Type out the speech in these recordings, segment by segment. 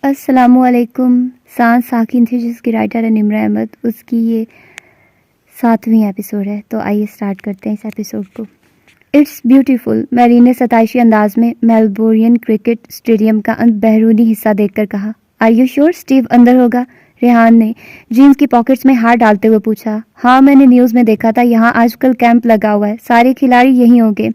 السلام علیکم. سانس ساکن تھی جس کی رائٹر ہے نمرہ احمد. اس کی یہ 7ویں ایپیسوڈ ہے. تو آئیے سٹارٹ کرتے ہیں اس ایپیسوڈ کو. It's beautiful. میرین نے ستائشی انداز میں میلبورن کرکٹ اسٹیڈیم کا بیرونی حصہ دیکھ کر کہا. آر یو شیور اسٹیو اندر ہوگا؟ ریحان نے جینس کی پاکٹس میں ہاتھ ڈالتے ہوئے پوچھا. ہاں میں نے نیوز میں دیکھا تھا, یہاں آج کل کیمپ لگا ہوا ہے, سارے کھلاڑی یہیں ہوں گے.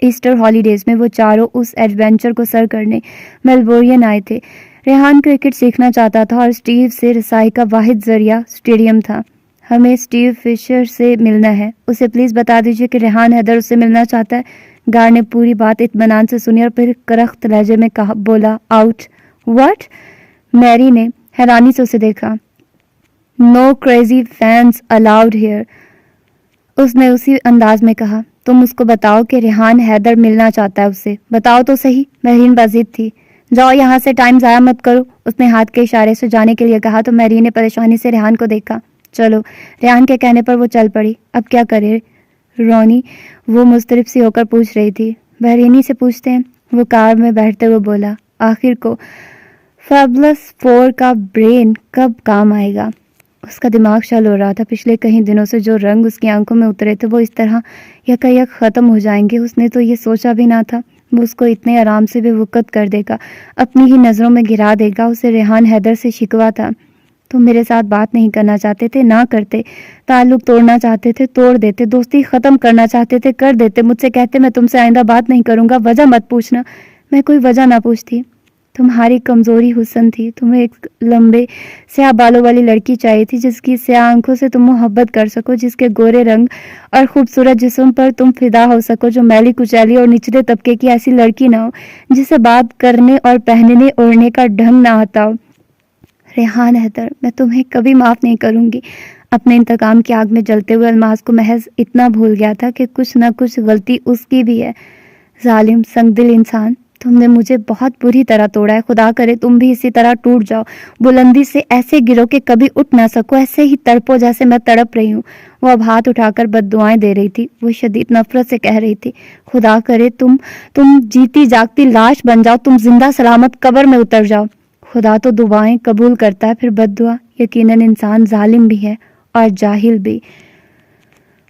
ایسٹر ہالیڈیز میں وہ چاروں اس ایڈونچر کو سر کرنے میلبورن آئے تھے. ریحان کرکٹ سیکھنا چاہتا تھا اور اسٹیو سے رسائی کا واحد ذریعہ اسٹیڈیم تھا. ہمیں اسٹیو فشر سے ملنا ہے, اسے پلیز بتا دیجیے کہ ریحان حیدر اس سے ملنا چاہتا ہے. گار نے پوری بات اطمینان سے سنی اور پھر کرخت لہجے میں بولا. Out what? میری نے حیرانی سے اسے دیکھا. نو کریزی فینس الاؤڈ ہیئر, اس نے اسی انداز میں کہا. تم اس کو بتاؤ کہ ریحان حیدر ملنا چاہتا ہے, اس سے بتاؤ تو صحیح. میرین بازید تھی. جاؤ یہاں سے, ٹائم ضائع مت کرو, اس نے ہاتھ کے اشارے سے جانے کے لیے کہا. تو میرین نے پریشانی سے ریحان کو دیکھا. چلو. ریحان کے کہنے پر وہ چل پڑی. اب کیا کرے رونی؟ وہ مضطرب سی ہو کر پوچھ رہی تھی. بحرینی سے پوچھتے ہیں, وہ کار میں بیٹھتے ہوئے بولا. آخر کو فیبلس 4 کا برین کب کام آئے گا؟ اس کا دماغ شل ہو رہا تھا. پچھلے کئی دنوں سے جو رنگ اس کی آنکھوں میں اترے تھے وہ اس طرح یکایک ختم ہو جائیں گے. اس نے تو یہ سوچا بھی نہ تھا. وہ اس کو اتنے آرام سے بے وقت کر دے گا, اپنی ہی نظروں میں گرا دے گا. اسے ریحان حیدر سے شکوہ تھا. تم میرے ساتھ بات نہیں کرنا چاہتے تھے, نہ کرتے. تعلق توڑنا چاہتے تھے, توڑ دیتے. دوستی ختم کرنا چاہتے تھے, کر دیتے. مجھ سے کہتے میں تم سے آئندہ بات نہیں کروں گا, وجہ مت پوچھنا. میں کوئی وجہ نہ پوچھتی. تمہاری کمزوری حسن تھی. تمہیں ایک لمبے سیاہ بالوں والی لڑکی چاہیے تھی جس کی سیاہ آنکھوں سے تم محبت کر سکو, جس کے گورے رنگ اور خوبصورت جسم پر تم فدا ہو سکو, جو میلی کچیلی اور نچلے طبقے کی ایسی لڑکی نہ ہو جسے بات کرنے اور پہننے اوڑھنے کا ڈھنگ نہ آتا ہو. ریحان حیدر, میں تمہیں کبھی معاف نہیں کروں گی. اپنے انتقام کی آگ میں جلتے ہوئے الماس کو محض اتنا بھول گیا تھا کہ کچھ نہ کچھ غلطی اس کی بھی ہے. ظالم سنگ دل انسان, تم نے مجھے بہت بری طرح توڑا ہے. خدا کرے تم بھی اسی طرح ٹوٹ جاؤ, بلندی سے ایسے گرو کہ کبھی اٹھ نہ سکو, ایسے ہی تڑپو جیسے میں تڑپ رہی ہوں. وہ اب ہاتھ اٹھا کر بد دعائیں دے رہی تھی. وہ شدید نفرت سے کہہ رہی تھی. خدا کرے تم جیتی جاگتی لاش بن جاؤ, تم زندہ سلامت قبر میں اتر جاؤ. خدا تو دعائیں قبول کرتا ہے, پھر بد دعا. یقیناً انسان ظالم بھی ہے اور جاہل بھی.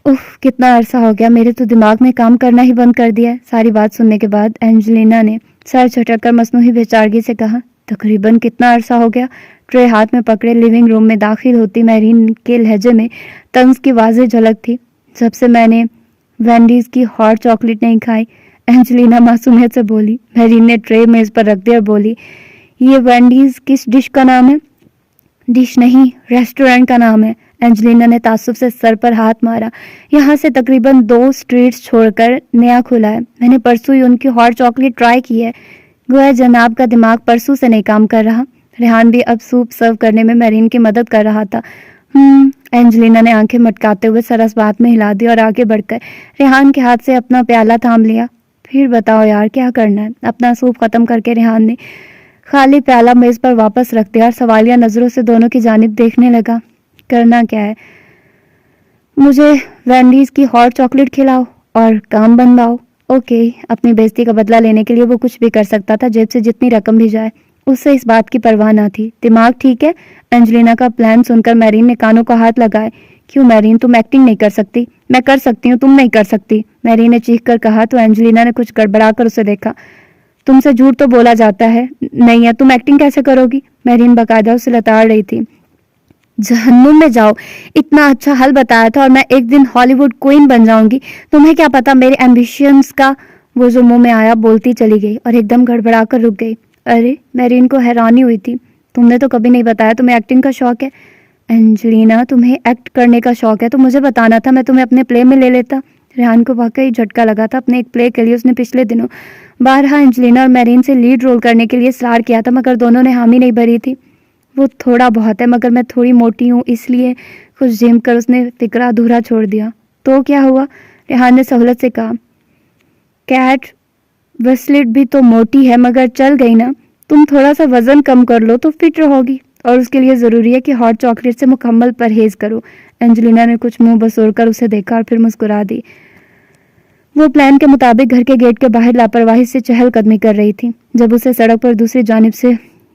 اف, کتنا عرصہ ہو گیا, میرے تو دماغ نے کام کرنا ہی بند کر دیا ہے. ساری بات سننے کے بعد اینجلینا نے سر جھٹک کر مصنوعی بے چارگی سے کہا. تقریباً کتنا عرصہ ہو گیا؟ ٹرے ہاتھ میں پکڑے لیونگ روم میں داخل ہوتی میرین کے لہجے میں طنز کی واضح جھلک تھی. جب سے میں نے وینڈیز کی ہاٹ چاکلیٹ نہیں کھائی, اینجلینا معصومیت سے بولی. میرین نے ٹرے میز پر رکھ دیا اور بولی. یہ وینڈیز کس ڈش کا نام ہے؟ ڈش نہیں, ریسٹورینٹ کا نام ہے. اینجلینا نے تعصب سے سر پر ہاتھ مارا. یہاں سے تقریباً 2 اسٹریٹس چھوڑ کر نیا کھلا ہے. میں نے پرسوں ہی ان کی ہاٹ چاکلیٹ ٹرائی کی ہے. گویا جناب کا دماغ پرسوں سے نہیں کام کر رہا. ریحان بھی اب سوپ سرو کرنے میں میرین کی مدد کر رہا تھا. اینجلینا نے آنکھیں مٹکاتے ہوئے سر اس بات میں ہلا دی اور آگے بڑھ کر ریحان کے ہاتھ سے اپنا پیالہ تھام لیا. پھر بتاؤ یار, کیا کرنا ہے؟ اپنا سوپ ختم کر کے ریحان نے خالی پیالہ میز پر واپس رکھ دیا اور سوالیہ نظروں سے دونوں کی جانب دیکھنے لگا. کرنا کیا ہے؟ مجھے وینڈیز کی ہاٹ چاکلیٹ کھلاؤ اور کام بنواؤ. اوکے. اپنی بےزتی کا بدلہ لینے کے لیے وہ کچھ بھی کر سکتا تھا, جیب سے جتنی رقم بھی جائے. اس سے اس بات کی پرواہ نہ تھی. دماغ ٹھیک ہے؟ اینجلینا کا پلان سن کر میرین نے کانوں کو ہاتھ لگائے. کیوں میرین, تم ایکٹنگ نہیں کر سکتی؟ میں کر سکتی ہوں, تم نہیں کر سکتی, میرین نے چیخ کر کہا. تو اینجلینا نے کچھ گڑبڑا کر اسے دیکھا. تم سے جھوٹ تو بولا جاتا ہے نہیں ہے, تم ایکٹنگ کیسے کرو گی؟ میرین باقاعدہ اسے لتاڑ رہی تھی. جہنم میں جاؤ, اتنا اچھا حل بتایا تھا اور میں ایک دن ہالی ووڈ کوئین بن جاؤں گی. تمہیں کیا پتا میرے ایمبیشنز کا. وہ جو منہ میں آیا بولتی چلی گئی اور ایک دم گڑبڑا کر رک گئی. ارے, میرین کو حیرانی ہوئی تھی. تم نے تو کبھی نہیں بتایا تمہیں ایکٹنگ کا شوق ہے. اینجلینا, تمہیں ایکٹ کرنے کا شوق ہے تو مجھے بتانا تھا, میں تمہیں اپنے پلے میں لے لیتا. ریحان کو واقعی جھٹکا لگا تھا. اپنے ایک پلے کے لیے اس نے پچھلے دنوں بارہا اینجلینا اور میرین سے لیڈ رول کرنے کے لیے اصرار کیا تھا, مگر دونوں نے حامی نہیں بھری تھی. وہ تھوڑا بہت ہے, مگر میں تھوڑی موٹی ہوں, اس لیے کچھ جم کر اس نے فکرہ ادھورا چھوڑ دیا. تو کیا ہوا؟ ریحان نے سہولت سے کہا. کیٹ وسلٹ بھی تو موٹی ہے مگر چل گئی نا. تم تھوڑا سا وزن کم کر لو تو فٹ رہو گی, اور اس کے لیے ضروری ہے کہ ہاٹ چاکلیٹ سے مکمل پرہیز کرو. اینجلینا نے کچھ منہ بسور کر اسے دیکھا اور پھر مسکرا دی. وہ پلان کے مطابق گھر کے گیٹ کے باہر لاپرواہی سے چہل قدمی کر رہی تھی. جب اسے سڑک پر دوسری جانب سے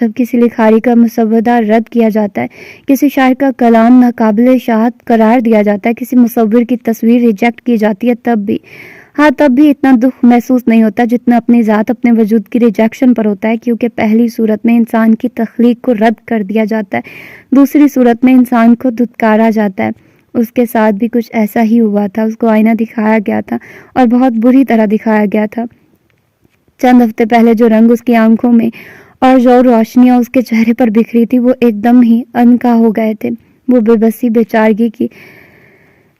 جب کسی لکھاری کا مسودہ رد کیا جاتا ہے، کسی شاعر کا کلام ناقابل اشاعت قرار دیا جاتا ہے، کسی مصور کی تصویر ریجیکٹ کی جاتی ہے، تب بھی اتنا دکھ محسوس نہیں ہوتا جتنا اپنی ذات، اپنے وجود کی ریجیکشن پر ہوتا ہے، کیونکہ پہلی صورت میں انسان کی تخلیق کو رد کر دیا جاتا ہے، دوسری صورت میں انسان کو دھتکارا جاتا ہے۔ اس کے ساتھ بھی کچھ ایسا ہی ہوا تھا۔ اس کو آئینہ دکھایا گیا تھا اور بہت بری طرح دکھایا گیا تھا۔ چند ہفتے پہلے جو رنگ اس کی آنکھوں میں اور جو روشنیاں اس کے چہرے پر بکھری تھی، وہ ایک دم ہی انکا ہو گئے تھے۔ وہ بے بسی، بے چارگی کی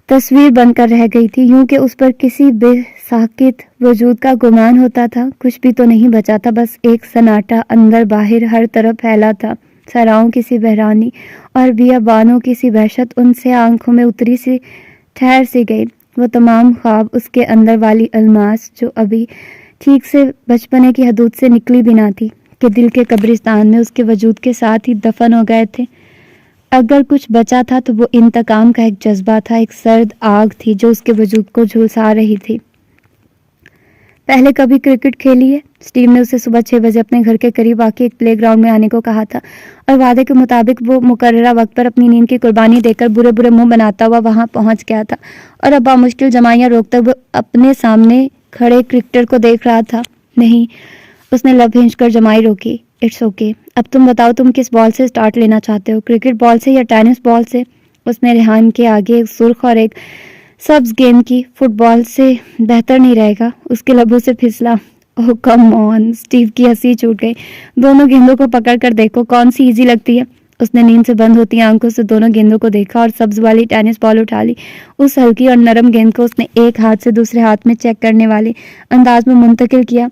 تصویر بن کر رہ گئی تھی، یوں کہ اس پر کسی بے ساکت وجود کا گمان ہوتا تھا۔ کچھ بھی تو نہیں بچا تھا، بس ایک سناٹا اندر باہر ہر طرف پھیلا تھا۔ صحراؤں کی سی بحرانی اور بیابانوں کی سی وحشت ان سے آنکھوں میں اتری سی ٹھہر سی گئی۔ وہ تمام خواب اس کے اندر والی الماس جو ابھی ٹھیک سے بچپنے کی حدود سے نکلی بھی نہ تھی، کہ دل کے قبرستان میں اس کے وجود کے ساتھ ہی دفن ہو گئے تھے۔ اگر کچھ بچا تھا تو وہ انتقام کا ایک جذبہ تھا، ایک سرد آگ تھی جو اس کے وجود کو جھلسا رہی تھی۔ پہلے کبھی کرکٹ کھیلی ہے؟ اسٹیو نے اسے صبح 6 بجے اپنے گھر کے قریب واقع ایک پلے گراؤنڈ میں آنے کو کہا تھا، اور وعدے کے مطابق وہ مقررہ وقت پر اپنی نیند کی قربانی دے کر برے برے منہ بناتا ہوا وہاں پہنچ گیا تھا، اور اب بامشکل جمائیاں روکتے ہوئے اپنے سامنے کھڑے کرکٹر کو دیکھ رہا تھا۔ نہیں، اس نے لب ہنچ کر جمائی روکی۔ اٹس اوکے، اب تم بتاؤ تم کس بال سے سٹارٹ لینا چاہتے ہو، کرکٹ بال سے یا ٹینس بال سے؟ اس نے ریحان کے آگے ایک سرخ اور ایک سبز گیند کی۔ فٹ بال سے بہتر نہیں رہے گا؟ اس کے لبوں سے پھسلا۔ اوہ کم آن، اسٹیو کی ہنسی چھوٹ گئی۔ دونوں گیندوں کو پکڑ کر دیکھو، کون سی ایزی لگتی ہے؟ اس نے نیند سے بند ہوتی آنکھوں سے دونوں گیندوں کو دیکھا اور سبز والی ٹینس بال اٹھا لی۔ اس ہلکی اور نرم گیند کو اس نے ایک ہاتھ سے دوسرے ہاتھ میں چیک کرنے والے انداز میں منتقل کیا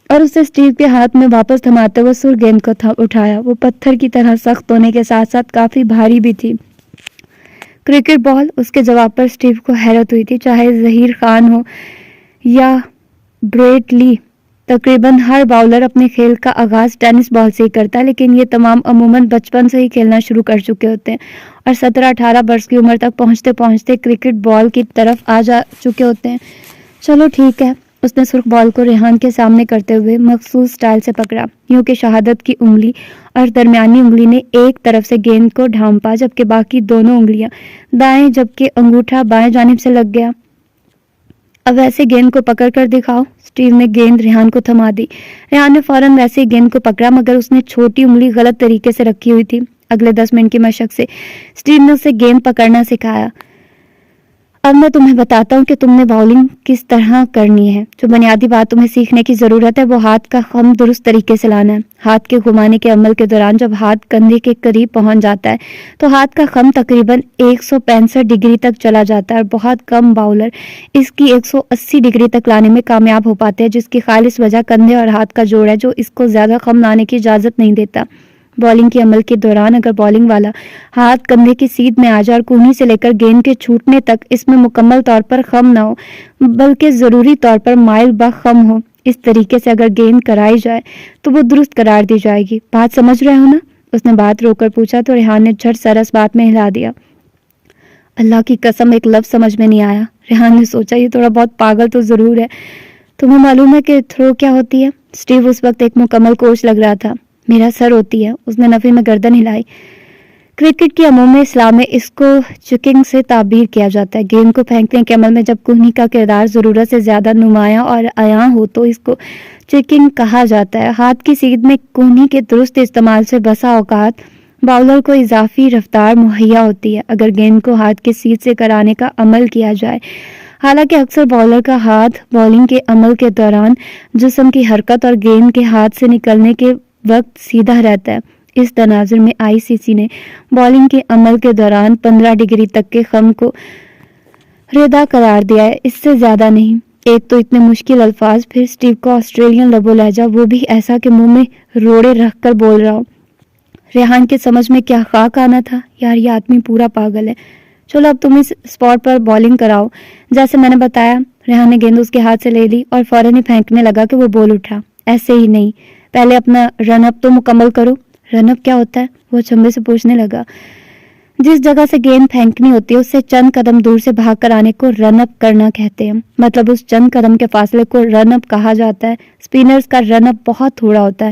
اور اسے اسٹیو کے ہاتھ میں واپس تھماتے ہوئے سر گیند کو اٹھایا۔ وہ پتھر کی طرح سخت ہونے کے ساتھ ساتھ کافی بھاری بھی تھی۔ Cricket ball? اس کے جواب پر اسٹیو کو حیرت ہوئی تھی۔ چاہے ظہیر خان ہو یا بریٹ لی، تقریباً ہر باؤلر اپنے کھیل کا آغاز ٹینس بال سے ہی کرتا ہے، لیکن یہ تمام عموماً بچپن سے ہی کھیلنا شروع کر چکے ہوتے ہیں اور 17-18 برس کی عمر تک پہنچتے پہنچتے کرکٹ بال کی طرف آ جا چکے ہوتے ہیں۔ چلو ٹھیک ہے، اس نے سرخ بال کو ریحان کے سامنے کرتے ہوئے مخصوص سٹائل سے پکڑا، یوں کہ شہادت کی انگلی اور درمیانی انگلی نے ایک طرف سے گیند کو ڈھانپا، جبکہ باقی دونوں انگلیاں دائیں، جبکہ انگوٹھا بائیں جانب سے لگ گیا۔ اب ویسے گیند کو پکڑ کر دکھاؤ۔ اسٹیو نے گیند ریحان کو تھما دی۔ ریحان نے فوراً ویسے ہی گیند کو پکڑا، مگر اس نے چھوٹی انگلی غلط طریقے سے رکھی ہوئی تھی۔ اگلے 10 منٹ کی مشق سے اسٹیو نے اسے گیند پکڑنا سکھایا۔ اب میں تمہیں بتاتا ہوں کہ تم نے باؤلنگ کس طرح کرنی ہے۔ جو بنیادی بات تمہیں سیکھنے کی ضرورت ہے وہ ہاتھ کا خم درست طریقے سے لانا ہے۔ ہاتھ کے گھمانے کے عمل کے دوران جب ہاتھ کندھے کے قریب پہنچ جاتا ہے تو ہاتھ کا خم تقریباً 165 ڈگری تک چلا جاتا ہے، اور بہت کم باؤلر اس کی 180 ڈگری تک لانے میں کامیاب ہو پاتے ہیں، جس کی خالص وجہ کندھے اور ہاتھ کا جوڑ ہے جو اس کو زیادہ خم لانے کی اجازت نہیں دیتا۔ بالنگ کے عمل کے دوران اگر بالنگ والا ہاتھ کندھے کی سیدھ میں آ جائے اور کونی سے لے کر گیند کے چھوٹنے تک اس میں مکمل طور پر خم نہ ہو بلکہ ضروری طور پر مائل بہ خم ہو، اس طریقے سے اگر گیند کرائی جائے تو وہ درست قرار دی جائے گی۔ بات سمجھ رہے ہو نا؟ اس نے بات روک کر پوچھا تو ریحان نے جھٹ سرس بات میں ہلا دیا۔ اللہ کی قسم ایک لفظ سمجھ میں نہیں آیا۔ ریحان نے سوچا یہ تھوڑا بہت پاگل تو ضرور ہے۔ تمہیں معلوم ہے کہ تھرو کیا ہوتی ہے؟ اسٹیو اس وقت ایک مکمل کوچ لگ رہا تھا۔ میرا سر ہوتی ہے، اس نے نفی میں گردن ہلائی۔ کرکٹ کی عمومی اصطلاح میں اس کو چکنگ سے تعبیر کیا جاتا ہے۔ گیند کو پھینکنے کے عمل میں جب کوہنی کا کردار ضرورت سے زیادہ نمایاں اور عیاں ہو تو اس کو چکنگ کہا جاتا ہے۔ ہاتھ کی سیدھ میں کوہنی کے درست استعمال سے بسا اوقات باؤلر کو اضافی رفتار مہیا ہوتی ہے اگر گیند کو ہاتھ کی سیدھ سے کرانے کا عمل کیا جائے۔ حالانکہ اکثر باؤلر کا ہاتھ بالنگ کے عمل کے دوران جسم کی حرکت اور گیند کے ہاتھ سے نکلنے کے وقت سیدھا رہتا ہے۔ اس تناظر میں آئی سی سی نے بالنگ کے عمل کے دوران 15 ڈگری تک کے خم کو ردا قرار دیا ہے، اس سے زیادہ نہیں۔ ایک تو اتنے مشکل الفاظ، پھر اسٹیو کو آسٹریلین لب و لہجہ، وہ بھی ایسا کہ منہ میں روڑے رکھ کر بول رہا ہو۔ ریحان کے سمجھ میں کیا خاک آنا تھا، یار یہ آدمی پورا پاگل ہے۔ چلو اب تم اس اسپاٹ پر بالنگ کراؤ جیسے میں نے بتایا۔ ریحان نے گیند اس کے ہاتھ سے لے لی اور فوراً ہی پھینکنے لگا کہ وہ بول اٹھا۔ ایسے ہی نہیں، پہلے اپنا رن اپ تو مکمل کرو۔ رن اپ کیا ہوتا ہے؟ وہ چمبے سے پوچھنے لگا۔ جس جگہ سے گیند پھینکنی ہوتی ہے اس سے چند قدم دور سے بھاگ کر آنے کو رن اپ کرنا کہتے ہیں۔ مطلب اس چند قدم کے فاصلے کو رن اپ کہا جاتا ہے۔ اسپنرز کا رن اپ بہت تھوڑا ہوتا ہے،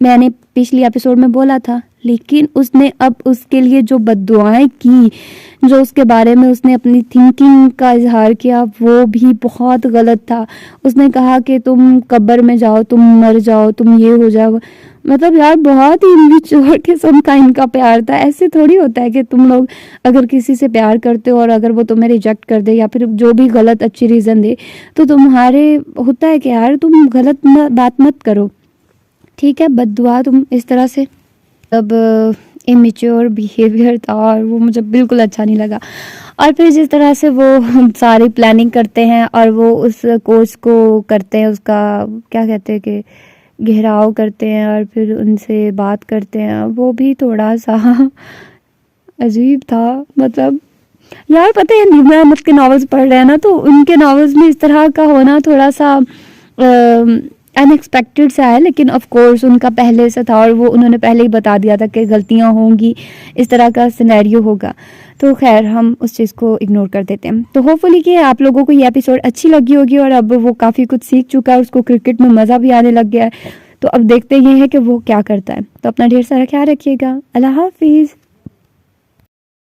میں نے پچھلی ایپیسوڈ میں بولا تھا، لیکن اس نے اب اس کے لیے جو بد دعائیں کی، جو اس کے بارے میں اس نے اپنی تھنکنگ کا اظہار کیا، وہ بھی بہت غلط تھا. اس نے کہا کہ تم قبر میں جاؤ، تم مر جاؤ، تم یہ ہو جاؤ. مطلب یار بہت ہی اممیچور قسم کا ان کا پیار تھا. ایسے تھوڑی ہوتا ہے کہ تم لوگ اگر کسی سے پیار کرتے ہو اور اگر وہ تمہیں ریجیکٹ کر دے یا پھر جو بھی غلط اچھی ریزن دے تو تمہارے ہوتا ہے کہ یار تم غلط بات مت کرو، ٹھیک ہے. بد دعا تم اس طرح سے اب امیچور بیہیویئر تھا اور وہ مجھے بالکل اچھا نہیں لگا. اور پھر جس طرح سے وہ ساری پلاننگ کرتے ہیں اور وہ اس کورس کو کرتے ہیں، اس کا کیا کہتے ہیں کہ گھیراؤ کرتے ہیں اور پھر ان سے بات کرتے ہیں، وہ بھی تھوڑا سا عجیب تھا. مطلب یار پتہ ہے نمرہ احمد کے ناولز پڑھ رہے ہیں نا، تو ان کے ناولز میں اس طرح کا ہونا تھوڑا سا ان ایکسپیکٹڈ سا ہے، لیکن آف کورس ان کا پہلے سے تھا اور وہ انہوں نے پہلے ہی بتا دیا تھا کہ غلطیاں ہوں گی، اس طرح کا سینیریو ہوگا. تو خیر ہم اس چیز کو اگنور کر دیتے ہیں. تو ہوپ فلی کہ آپ لوگوں کو یہ ایپیسوڈ اچھی لگی ہوگی اور اب وہ کافی کچھ سیکھ چکا ہے، اس کو کرکٹ میں مزہ بھی آنے لگ گیا ہے. تو اب دیکھتے یہ ہے کہ وہ کیا کرتا ہے. تو اپنا ڈھیر سارا خیال رکھیے گا. اللہ حافظ.